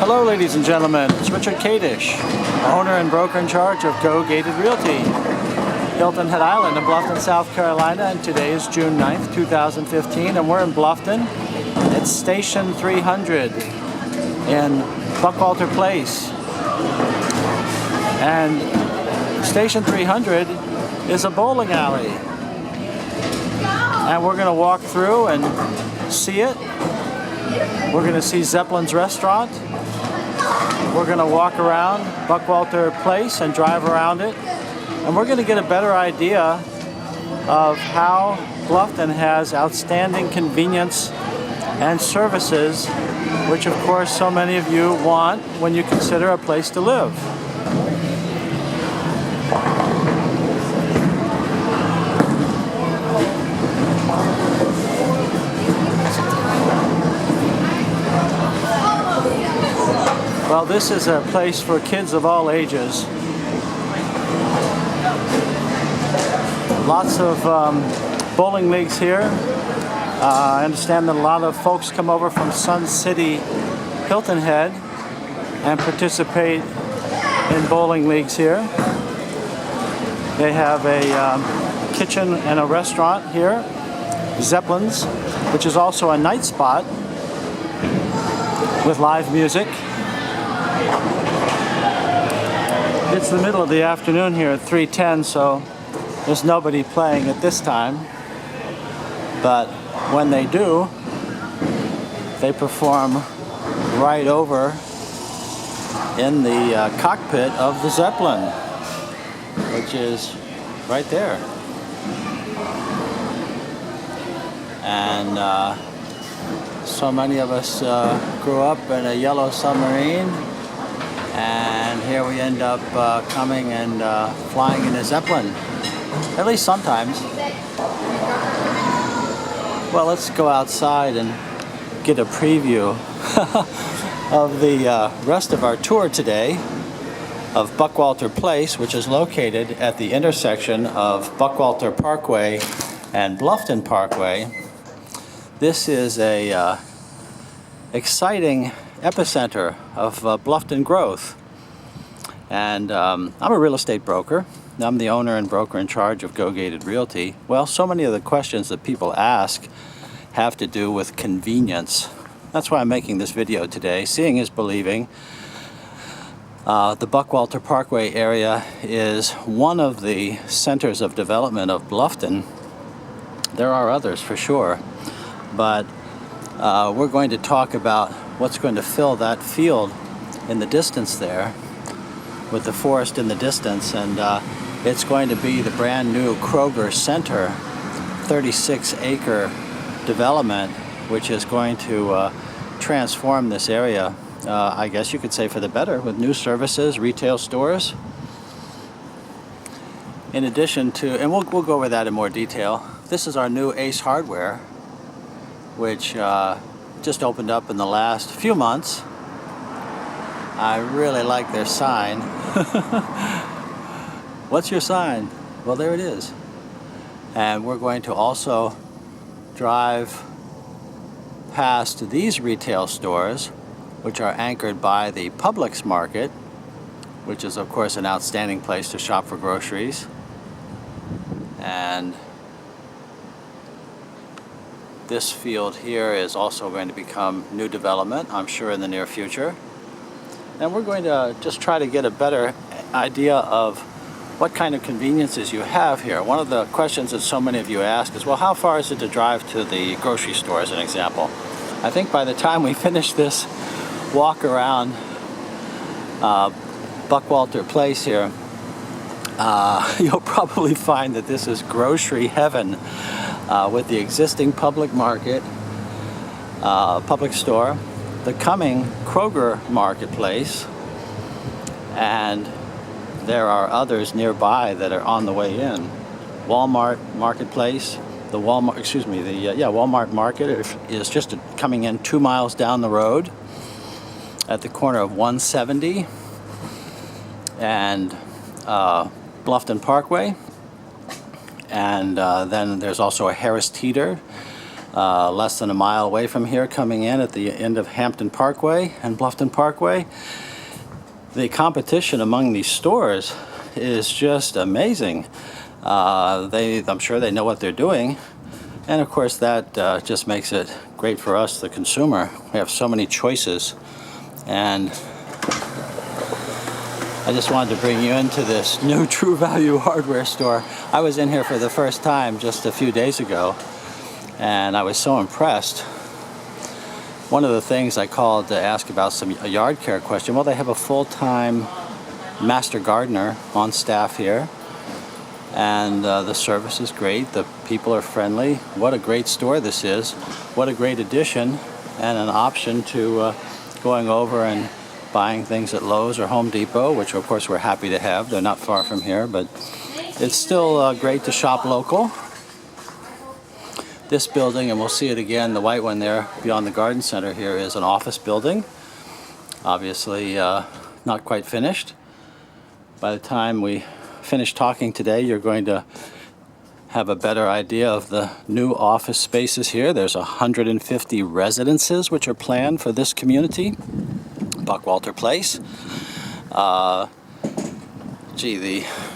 Hello ladies and gentlemen, it's Richard Kadish, owner and broker in charge of Go Gated Realty, Hilton Head Island in Bluffton, South Carolina, and today is June 9th, 2015, and we're in Bluffton. It's Station 300 in Buckwalter Place. And Station 300 is a bowling alley. And we're going to walk through and see it. We're going to see Zeppelins restaurant. We're going to walk around Buckwalter Place and drive around it. And we're going to get a better idea of how Bluffton has outstanding convenience and services, which of course so many of you want when you consider a place to live. Well, this is a place for kids of all ages. Lots of bowling leagues here. I understand that a lot of folks come over from Sun City, Hilton Head, and participate in bowling leagues here. They have a kitchen and a restaurant here, Zeppelins, which is also a night spot with live music. It's the middle of the afternoon here at 3:10, so there's nobody playing at this time. But when they do, they perform right over in the cockpit of the Zeppelin, which is right there. And so many of us grew up in a yellow submarine, and here we end up coming and flying in a Zeppelin, at least sometimes. Well, let's go outside and get a preview of the rest of our tour today of Buckwalter Place, which is located at the intersection of Buckwalter Parkway and Bluffton Parkway. This is a exciting epicenter of Bluffton growth. And I'm a real estate broker. I'm the owner and broker in charge of Go Gated Realty. Well, so many of the questions that people ask have to do with convenience. That's why I'm making this video today. Seeing is believing. The Buckwalter Parkway area is one of the centers of development of Bluffton. There are others for sure, but we're going to talk about what's going to fill that field in the distance there, with the forest in the distance, and it's going to be the brand new Kroger Center, 36-acre development, which is going to transform this area, I guess you could say for the better, with new services, retail stores. In addition to, and we'll go over that in more detail, this is our new Ace Hardware, which just opened up in the last few months. I really like their sign. What's your sign? Well, there it is. And we're going to also drive past these retail stores, which are anchored by the Publix market, which is of course an outstanding place to shop for groceries. And this field here is also going to become new development, I'm sure, in the near future. And we're going to just try to get a better idea of what kind of conveniences you have here. One of the questions that so many of you ask is, well, how far is it to drive to the grocery store, as an example? I think by the time we finish this walk around Buckwalter Place here, you'll probably find that this is grocery heaven, with the existing public market, public store, the coming Kroger marketplace, and there are others nearby that are on the way in. Walmart marketplace, the Walmart market is just coming in 2 miles down the road at the corner of 170 and Bluffton Parkway. And then there's also a Harris Teeter less than a mile away from here, coming in at the end of Hampton Parkway and Bluffton Parkway. The competition among these stores is just amazing. I'm sure they know what they're doing, and of course that just makes it great for us, the consumer. We have so many choices, and I just wanted to bring you into this new True Value hardware store. I was in here for the first time just a few days ago, and I was so impressed. One of the things I called to ask about a yard care question. Well, they have a full-time master gardener on staff here, and the service is great. The people are friendly. What a great store this is. What a great addition and an option to going over and buying things at Lowe's or Home Depot, which of course we're happy to have. They're not far from here, but it's still great to shop local. This building, and we'll see it again, the white one there beyond the garden center here, is an office building. Obviously not quite finished. By the time we finish talking today, you're going to have a better idea of the new office spaces here. There's 150 residences which are planned for this community, Buckwalter Place. The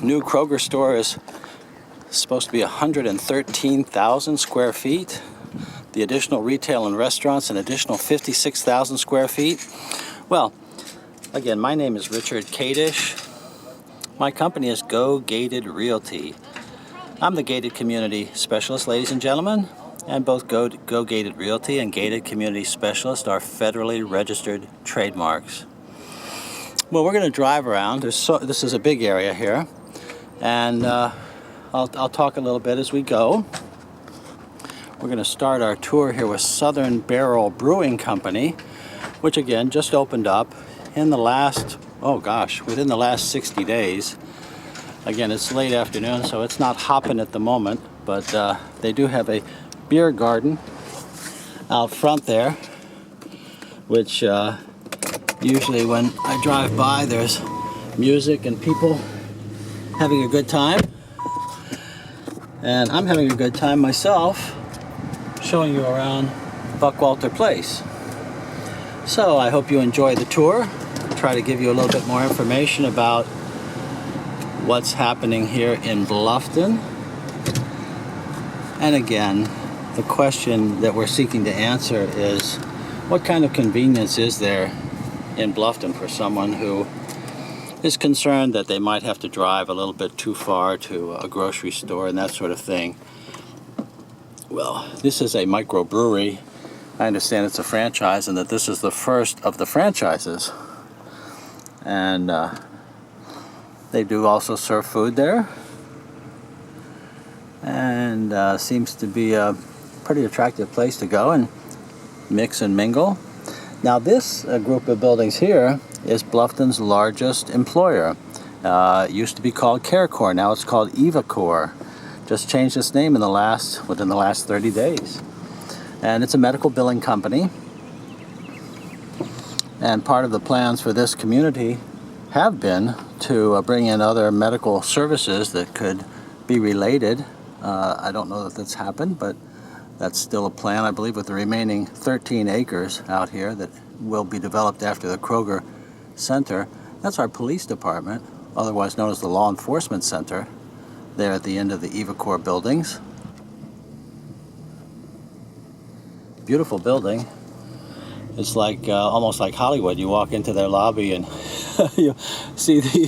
new Kroger store is supposed to be 113,000 square feet. The additional retail and restaurants, an additional 56,000 square feet. Well, again, my name is Richard Kadish. My company is Go Gated Realty. I'm the gated community specialist, ladies and gentlemen, and both Go Gated Realty and Gated Community Specialist are federally registered trademarks. Well, we're going to drive around. This is a big area here, and I'll talk a little bit as we go. We're going to start our tour here with Southern Barrel Brewing Company, which again just opened up in the last, within the last 60 days. Again, it's late afternoon, so it's not hopping at the moment, but they do have a beer garden out front there, which usually when I drive by, there's music and people having a good time. And I'm having a good time myself, showing you around Buckwalter Place. So I hope you enjoy the tour. Try to give you a little bit more information about what's happening here in Bluffton. And again, the question that we're seeking to answer is, what kind of convenience is there in Bluffton for someone who is concerned that they might have to drive a little bit too far to a grocery store and that sort of thing? Well, this is a microbrewery. I understand it's a franchise and that this is the first of the franchises. And they do also serve food there. And seems to be a pretty attractive place to go and mix and mingle. Now this group of buildings here is Bluffton's largest employer. It used to be called CareCore, now it's called Evicore. Just changed its name within the last 30 days. And it's a medical billing company. And part of the plans for this community have been to bring in other medical services that could be related. I don't know that that's happened, but that's still a plan, I believe, with the remaining 13 acres out here that will be developed after the Kroger Center. That's our police department, otherwise known as the Law Enforcement Center, there at the end of the Evicore buildings. Beautiful building. It's like almost like Hollywood. You walk into their lobby and you see the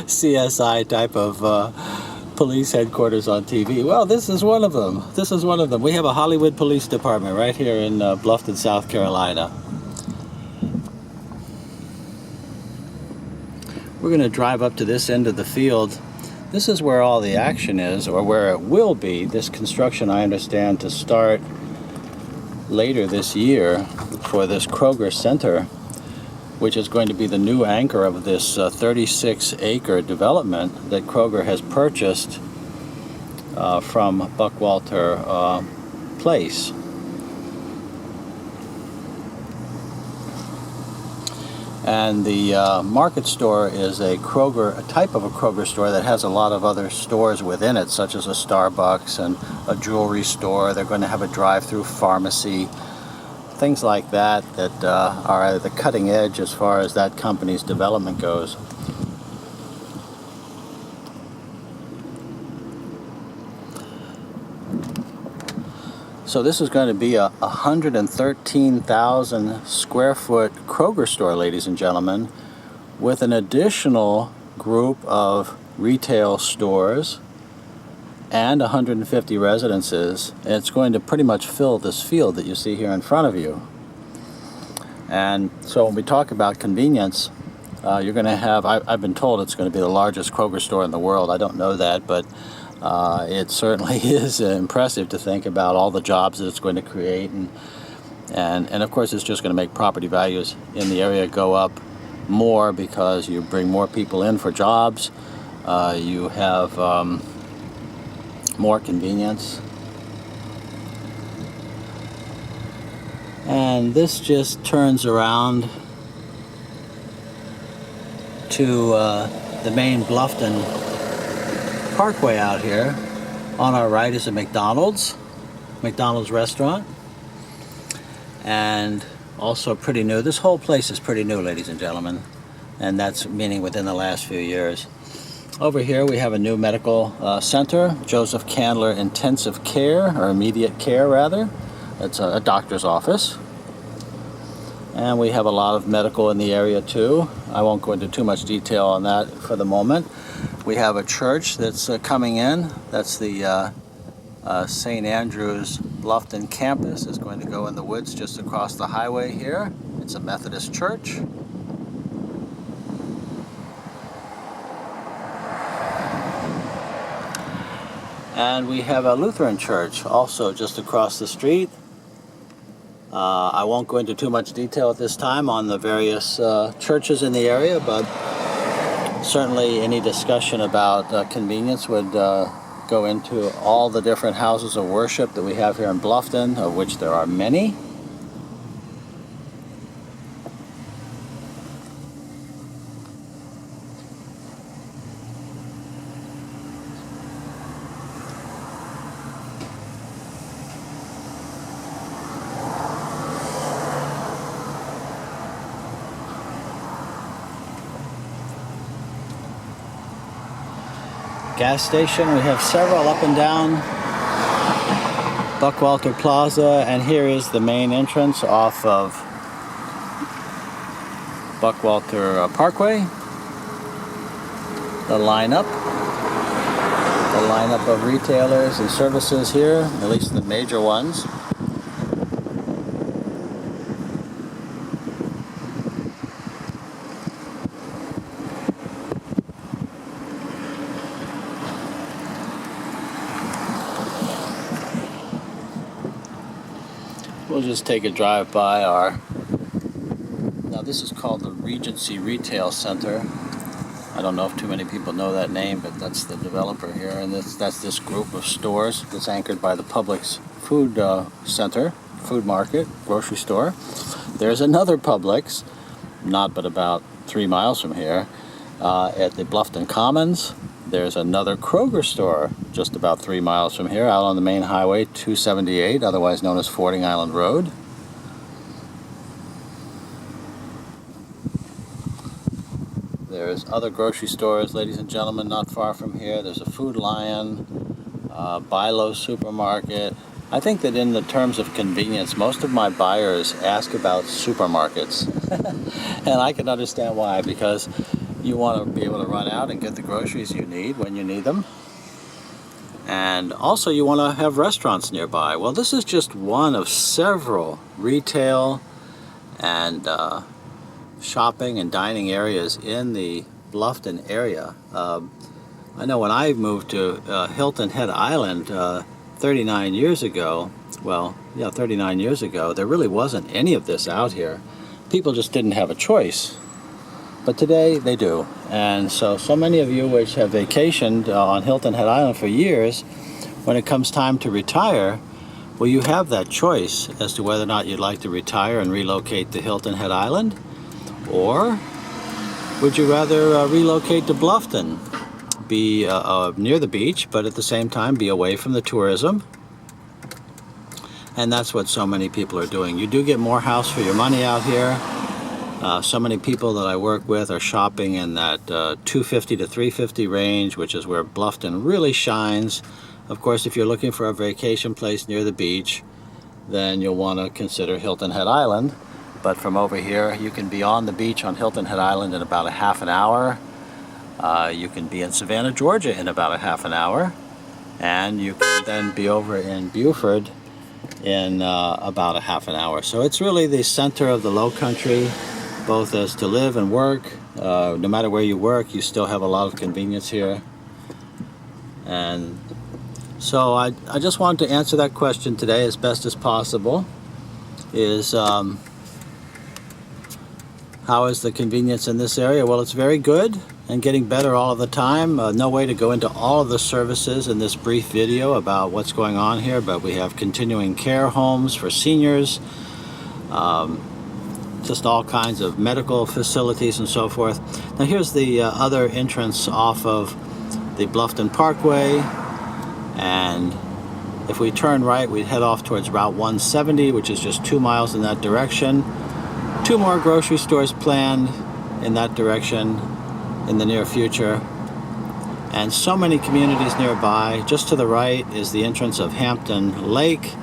CSI type of police headquarters on TV. Well, this is one of them. This is one of them. We have a Hollywood Police Department right here in Bluffton, South Carolina. We're going to drive up to this end of the field. This is where all the action is, or where it will be. This construction, I understand, to start later this year for this Kroger Center, which is going to be the new anchor of this 36-acre development that Kroger has purchased from Buckwalter Place. And the market store is a Kroger, a type of a Kroger store that has a lot of other stores within it, such as a Starbucks and a jewelry store. They're going to have a drive-through pharmacy, things like that that are at the cutting edge as far as that company's development goes. So this is going to be a 113,000 square foot Kroger store, ladies and gentlemen, with an additional group of retail stores and 150 residences. And it's going to pretty much fill this field that you see here in front of you. And so when we talk about convenience, you're going to have, I've been told it's going to be the largest Kroger store in the world. I don't know that, but it certainly is impressive to think about all the jobs that it's going to create, and of course it's just going to make property values in the area go up more because you bring more people in for jobs, you have more convenience, and this just turns around to the main Bluffton Parkway out here. On our right is a McDonald's restaurant, and also pretty new. This whole place is pretty new, ladies and gentlemen, and that's meaning within the last few years. Over here we have a new medical center, Joseph Candler Intensive Care, or Immediate Care rather. It's a doctor's office, and we have a lot of medical in the area too. I won't go into too much detail on that for the moment. We have a church that's coming in. That's the St. Andrew's Bluffton campus. Is going to go in the woods just across the highway here. It's a Methodist church. And we have a Lutheran church also just across the street. I won't go into too much detail at this time on the various churches in the area, but certainly any discussion about convenience would go into all the different houses of worship that we have here in Bluffton, of which there are many. Gas station, we have several up and down Buckwalter Plaza, and here is the main entrance off of Buckwalter Parkway. The lineup of retailers and services here, at least the major ones. We'll just take a drive by now this is called the Regency Retail Center. I don't know if too many people know that name, but that's the developer here, and that's this group of stores that's anchored by the Publix food center, food market, grocery store. There's another Publix, not but about 3 miles from here, at the Bluffton Commons. There's another Kroger store just about 3 miles from here, out on the main highway 278, otherwise known as Fording Island Road. There's other grocery stores, ladies and gentlemen, not far from here. There's a Food Lion, Bi-Lo supermarket. I think that in the terms of convenience, most of my buyers ask about supermarkets. And I can understand why, because you want to be able to run out and get the groceries you need when you need them. And also you want to have restaurants nearby. Well, this is just one of several retail and shopping and dining areas in the Bluffton area. I know when I moved to Hilton Head Island 39 years ago, 39 years ago, there really wasn't any of this out here. People just didn't have a choice. But today they do. And so many of you which have vacationed on Hilton Head Island for years, when it comes time to retire, well, you have that choice as to whether or not you'd like to retire and relocate to Hilton Head Island, Or would you rather relocate to Bluffton? Be near the beach, but at the same time be away from the tourism. And that's what so many people are doing. You do get more house for your money out here. So many people that I work with are shopping in that $250 to $350 range, which is where Bluffton really shines. Of course, if you're looking for a vacation place near the beach, then you'll want to consider Hilton Head Island. But from over here, you can be on the beach on Hilton Head Island in about a half an hour. You can be in Savannah, Georgia in about a half an hour. And you can then be over in Beaufort in about a half an hour. So it's really the center of the low country, both as to live and work. No matter where you work, you still have a lot of convenience here. And so I just wanted to answer that question today as best as possible. How is the convenience in this area? Well, it's very good and getting better all of the time. No way to go into all of the services in this brief video about what's going on here, but we have continuing care homes for seniors, just all kinds of medical facilities and so forth. Now here's the other entrance off of the Bluffton Parkway, and if we turn right, we'd head off towards Route 170, which is just 2 miles in that direction. 2 more grocery stores planned in that direction in the near future, and so many communities nearby. Just to the right is the entrance of Hampton Lake.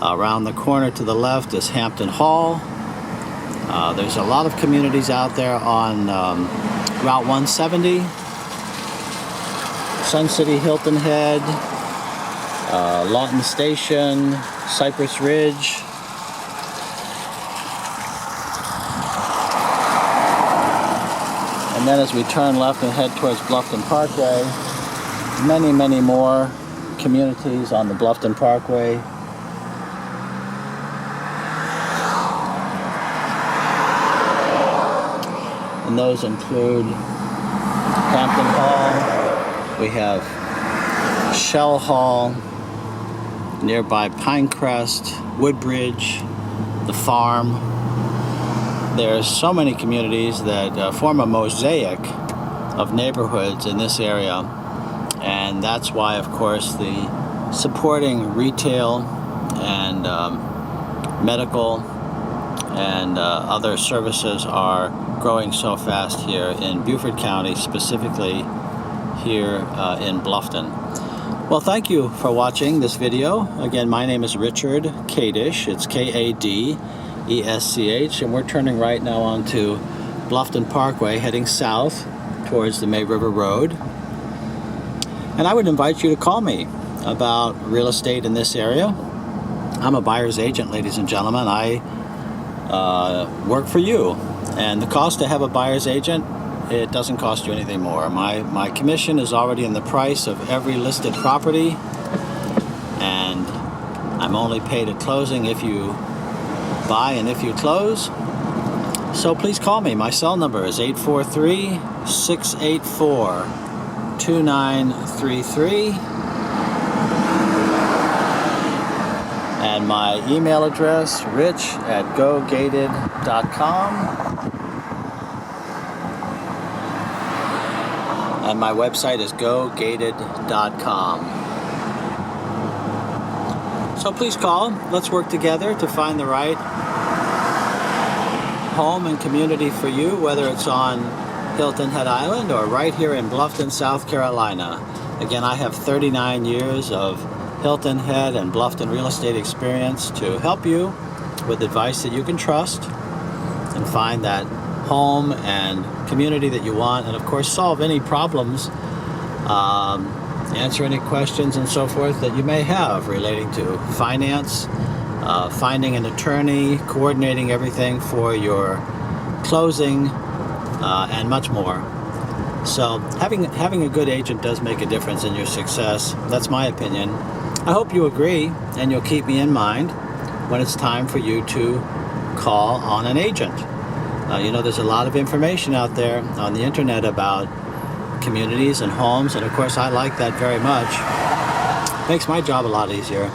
Around the corner to the left is Hampton Hall. There's a lot of communities out there on Route 170, Sun City, Hilton Head, Lawton Station, Cypress Ridge. And then as we turn left and head towards Bluffton Parkway, many, many more communities on the Bluffton Parkway. And those include Hampton Hall, we have Shell Hall, nearby Pinecrest, Woodbridge, The Farm. There's so many communities that form a mosaic of neighborhoods in this area, and that's why, of course, the supporting retail and medical and other services are growing so fast here in Beaufort County, specifically here in Bluffton. Well, thank you for watching this video. Again, my name is Richard Kadesh. It's Kadesh, and we're turning right now onto Bluffton Parkway, heading south towards the May River Road. And I would invite you to call me about real estate in this area. I'm a buyer's agent, ladies and gentlemen. I work for you, and the cost to have a buyer's agent, it doesn't cost you anything more. My commission is already in the price of every listed property, and I'm only paid at closing if you buy and if you close. So please call me. My cell number is 843-684-2933, and my email address, rich@gogated.com, and my website is gogated.com. So please call. Let's work together to find the right home and community for you, whether it's on Hilton Head Island or right here in Bluffton, South Carolina. Again, I have 39 years of Hilton Head and Bluffton real estate experience to help you with advice that you can trust and find that home and community that you want, and of course solve any problems, answer any questions and so forth that you may have relating to finance, finding an attorney, coordinating everything for your closing, and much more. So having a good agent does make a difference in your success. That's my opinion. I hope you agree, and you'll keep me in mind when it's time for you to call on an agent. There's a lot of information out there on the internet about communities and homes, and of course I like that very much. Makes my job a lot easier,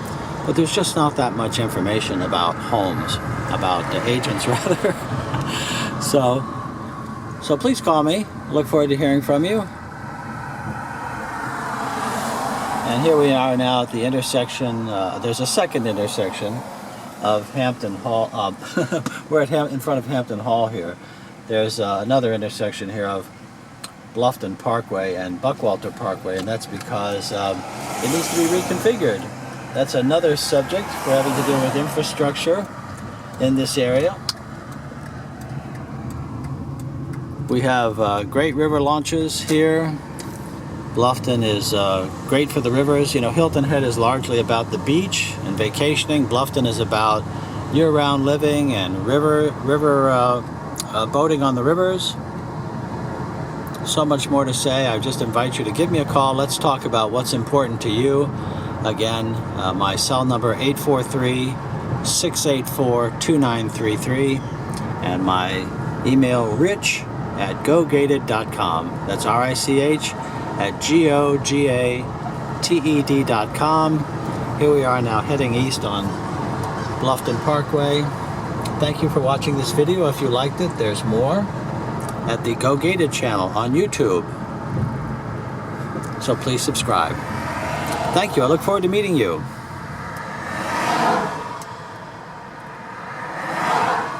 but there's just not that much information about homes, about agents rather. So So please call me. I look forward to hearing from you. And here we are now at the intersection. There's a second intersection of Hampton Hall. We're in front of Hampton Hall here. There's another intersection here of Bluffton Parkway and Buckwalter Parkway, and that's because it needs to be reconfigured. That's another subject. We're having to deal with infrastructure in this area. We have great river launches here. Bluffton is great for the rivers. You know, Hilton Head is largely about the beach and vacationing. Bluffton is about year-round living and river boating on the rivers. So much more to say. I just invite you to give me a call. Let's talk about what's important to you. Again, my cell number 843-684-2933 and my email rich@gogated.com. That's RICH@GOGATED.com. Here we are now heading east on Bluffton Parkway. Thank you for watching this video. If you liked it, there's more at the Go Gated channel on YouTube. So please subscribe. Thank you. I look forward to meeting you.